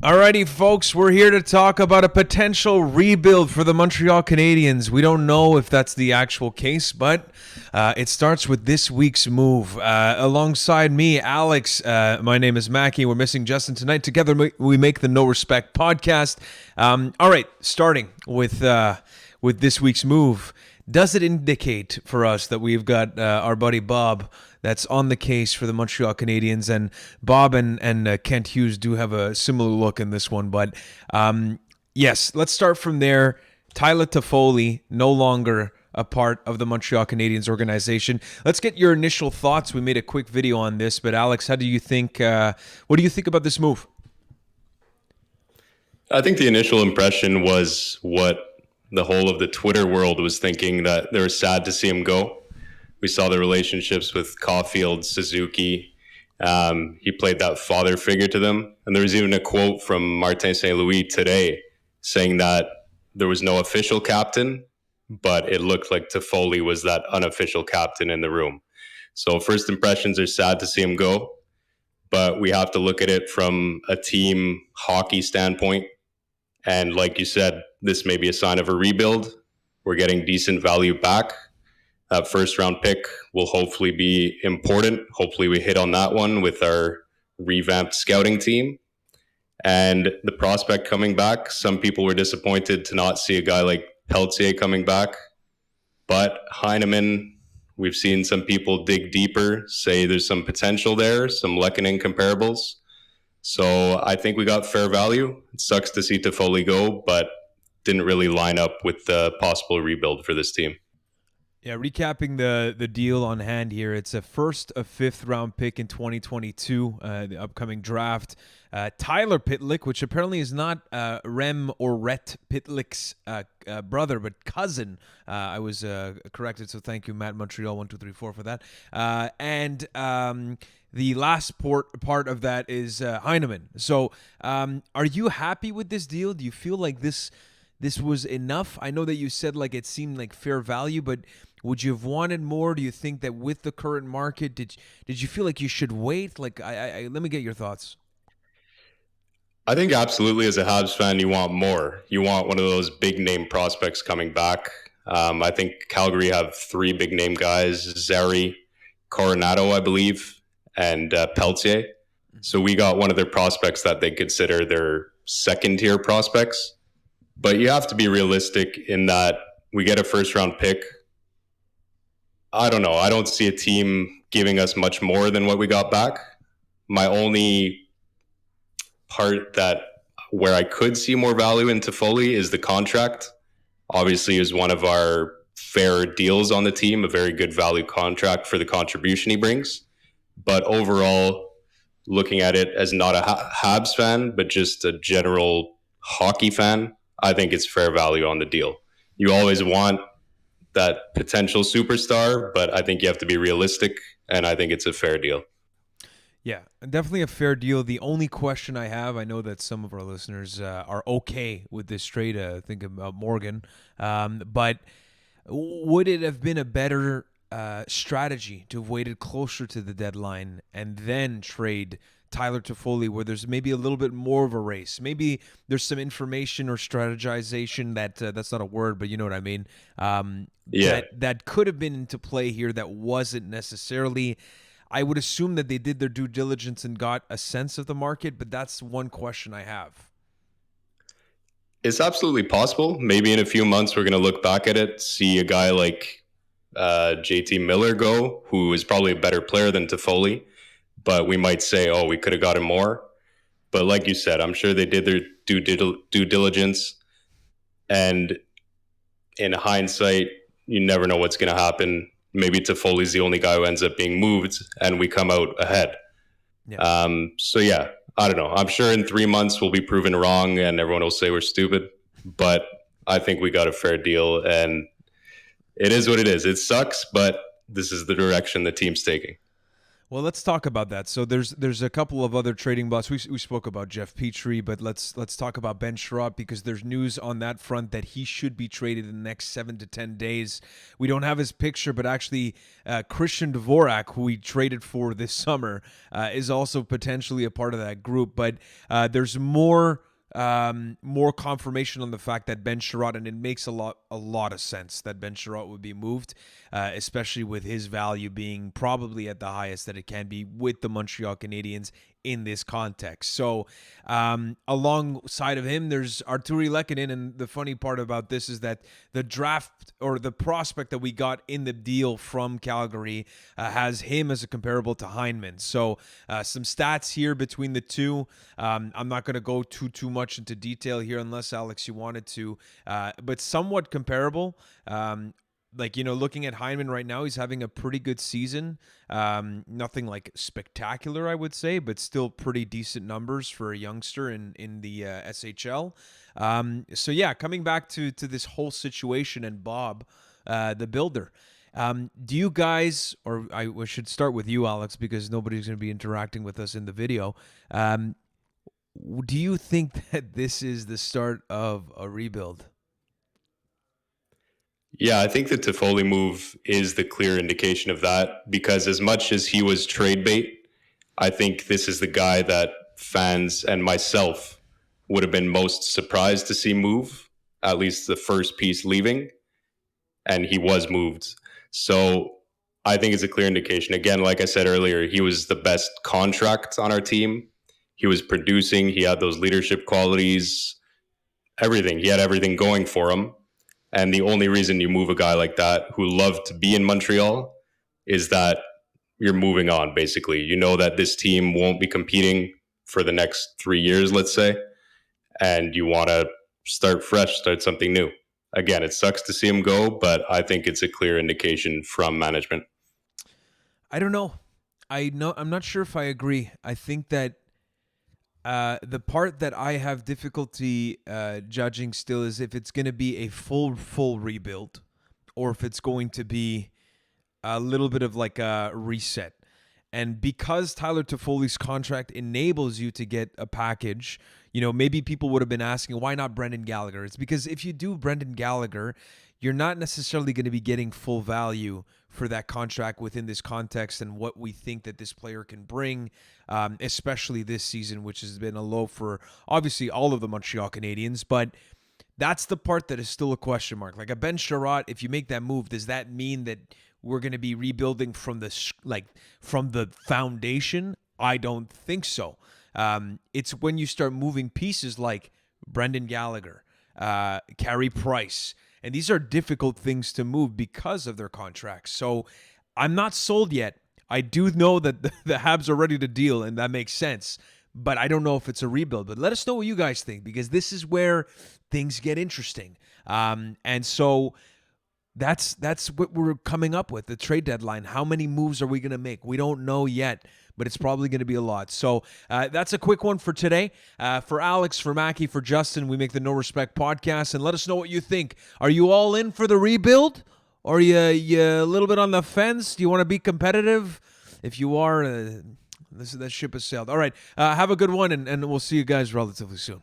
Alrighty, folks, we're here to talk about a potential rebuild for the Montreal Canadiens. We don't know if that's the actual case, but it starts with this week's move. Alongside me, Alex, my name is Mackie. We're missing Justin tonight. Together, we make the No Respect podcast. All right, starting with this week's move. Does it indicate for us that we've got our buddy Bob that's on the case for the Montreal Canadiens? And Bob and Kent Hughes do have a similar look in this one. But yes, let's start from there. Tyler Toffoli, no longer a part of the Montreal Canadiens organization. Let's get your initial thoughts. We made a quick video on this, but Alex, how do you think? What do you think about this move? I think the initial impression was what the whole of the Twitter world was thinking, that they were sad to see him go. We saw the relationships with Caulfield, Suzuki. He played that father figure to them. And there was even a quote from Martin St. Louis today saying that there was no official captain, but it looked like Toffoli was that unofficial captain in the room. So first impressions are sad to see him go, but we have to look at it from a team hockey standpoint. And like you said, this may be a sign of a rebuild. We're getting decent value back. That first round pick will hopefully be important. Hopefully we hit on that one with our revamped scouting team. And the prospect coming back, some people were disappointed to not see a guy like Peltier coming back. But Heineman, we've seen some people dig deeper, say there's some potential there, some Lehkonen comparables. So I think we got fair value. It sucks to see Toffoli go, but didn't really line up with the possible rebuild for this team. Yeah, recapping the deal on hand here, it's a first, a fifth round pick in 2022, the upcoming draft. Tyler Pitlick, which apparently is not Rem or Rhett Pitlick's brother, but cousin. I was corrected, so thank you, Matt Montreal 1234 for that. And the last part of that is Heineman. So, are you happy with this deal? Do you feel like this was enough? I know that you said like it seemed like fair value, but would you have wanted more? Do you think that with the current market, did you feel like you should wait? Like, I let me get your thoughts. I think absolutely, as a Habs fan, you want more. You want one of those big name prospects coming back. I think Calgary have three big name guys: Zeri, Coronado, I believe, and Peltier. So we got one of their prospects that they consider their second tier prospects. But you have to be realistic in that we get a first round pick. I don't know. I don't see a team giving us much more than what we got back. My only part that where I could see more value in Toffoli is the contract. Obviously, is one of our fair deals on the team, a very good value contract for the contribution he brings. But overall, looking at it as not a Habs fan, but just a general hockey fan, I think it's fair value on the deal. You always want that potential superstar, but I think you have to be realistic, and I think it's a fair deal. Yeah, definitely a fair deal. The only question I have, I know that some of our listeners are okay with this trade. Think about Morgan, but would it have been a better strategy to have waited closer to the deadline and then trade Tyler Toffoli, where there's maybe a little bit more of a race? Maybe there's some information or strategization that's not a word, but you know what I mean. Yeah. That could have been into play here. That wasn't necessarily. I would assume that they did their due diligence and got a sense of the market, but that's one question I have. It's absolutely possible. Maybe in a few months, we're going to look back at it, see a guy like JT Miller go, who is probably a better player than Toffoli, but we might say, oh, we could have gotten more. But like you said, I'm sure they did their due diligence. And in hindsight, you never know what's going to happen. Maybe Toffoli's the only guy who ends up being moved and we come out ahead. Yeah. So yeah, I don't know. I'm sure in 3 months we'll be proven wrong and everyone will say we're stupid, but I think we got a fair deal and it is what it is. It sucks, but this is the direction the team's taking. Well, let's talk about that. So there's a couple of other trading blocks. We spoke about Jeff Petrie, but let's talk about Ben Sherratt because there's news on that front that he should be traded in the next 7 to 10 days. We don't have his picture, but actually Christian Dvorak, who we traded for this summer, is also potentially a part of that group. But there's more confirmation on the fact that Ben Sherratt, and it makes a lot of sense that Ben Sherratt would be moved, especially with his value being probably at the highest that it can be with the Montreal Canadiens in this context. So alongside of him, there's Arturi Lehkonen, and the funny part about this is that the draft or the prospect that we got in the deal from Calgary has him as a comparable to Hyndman. So some stats here between the two. I'm not going to go too much into detail here unless, Alex, you wanted to, but somewhat comparable. Looking at Hyndman right now, he's having a pretty good season. Nothing like spectacular, I would say, but still pretty decent numbers for a youngster in the SHL. So yeah, coming back to this whole situation and Bob, the builder. Do you guys, or I should start with you, Alex, because nobody's going to be interacting with us in the video. Do you think that this is the start of a rebuild? Yeah, I think the Toffoli move is the clear indication of that because as much as he was trade bait, I think this is the guy that fans and myself would have been most surprised to see move, at least the first piece leaving, and he was moved. So I think it's a clear indication. Again, like I said earlier, he was the best contract on our team. He was producing, he had those leadership qualities, everything. He had everything going for him. And the only reason you move a guy like that who loved to be in Montreal is that you're moving on, basically. You know that this team won't be competing for the next 3 years, let's say, and you want to start fresh, start something new. Again, it sucks to see him go, but I think it's a clear indication from management. I don't know. I'm not sure if I agree. I think that the part that I have difficulty judging still is if it's going to be a full rebuild or if it's going to be a little bit of like a reset. And because Tyler Toffoli's contract enables you to get a package, maybe people would have been asking, why not Brendan Gallagher? It's because if you do Brendan Gallagher, you're not necessarily going to be getting full value for that contract within this context and what we think that this player can bring, especially this season, which has been a low for obviously all of the Montreal Canadiens. But that's the part that is still a question mark. Like a Ben Sherratt, if you make that move, does that mean that we're going to be rebuilding from the foundation? I don't think so. It's when you start moving pieces like Brendan Gallagher, Carey Price, and these are difficult things to move because of their contracts. So I'm not sold yet. I do know that the Habs are ready to deal, and that makes sense. But I don't know if it's a rebuild. But let us know what you guys think, because this is where things get interesting. And so that's what we're coming up with, the trade deadline. How many moves are we going to make? We don't know yet, but it's probably going to be a lot. So that's a quick one for today. For Alex, for Mackie, for Justin, we make the No Respect podcast, and let us know what you think. Are you all in for the rebuild? Or are you a little bit on the fence? Do you want to be competitive? If you are, that ship has sailed. All right, have a good one, and we'll see you guys relatively soon.